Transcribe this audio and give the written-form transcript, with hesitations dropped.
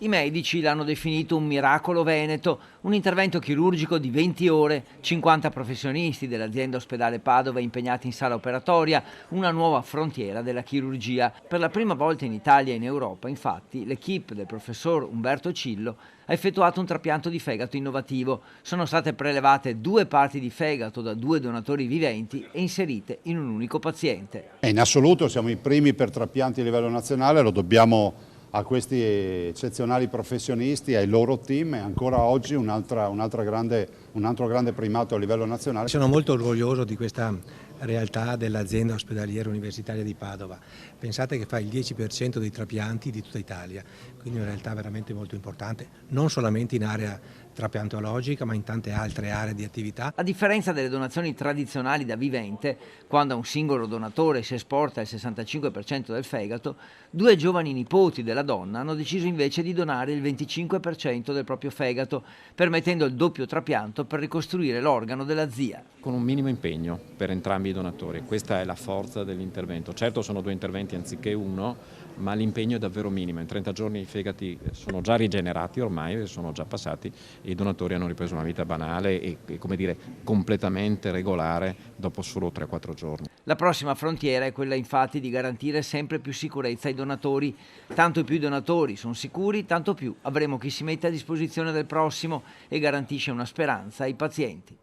I medici l'hanno definito un miracolo veneto, un intervento chirurgico di 20 ore, 50 professionisti dell'azienda ospedale Padova impegnati in sala operatoria, una nuova frontiera della chirurgia. Per la prima volta in Italia e in Europa, infatti, l'equipe del professor Umberto Cillo ha effettuato un trapianto di fegato innovativo. Sono state prelevate 2 parti di fegato da 2 donatori viventi e inserite in un unico paziente. In assoluto siamo i primi per trapianti a livello nazionale, lo dobbiamo a questi eccezionali professionisti, ai loro team, e ancora oggi un altro grande primato a livello nazionale. Sono molto orgoglioso di questa realtà dell'azienda ospedaliera universitaria di Padova. Pensate che fa il 10% dei trapianti di tutta Italia, quindi una realtà veramente molto importante, non solamente in area trapiantologica ma in tante altre aree di attività. A differenza delle donazioni tradizionali da vivente, quando a un singolo donatore si esporta il 65% del fegato, 2 giovani nipoti della donna hanno deciso invece di donare il 25% del proprio fegato, permettendo il doppio trapianto per ricostruire l'organo della zia. Con un minimo impegno per entrambi i donatori, questa è la forza dell'intervento. Certo sono 2 interventi anziché uno, ma l'impegno è davvero minimo. In 30 giorni i fegati sono già rigenerati ormai, sono già passati, e i donatori hanno ripreso una vita banale e come dire, completamente regolare dopo solo 3-4 giorni. La prossima frontiera è quella infatti di garantire sempre più sicurezza ai donatori. Tanto più i donatori sono sicuri, tanto più avremo chi si mette a disposizione del prossimo e garantisce una speranza ai pazienti.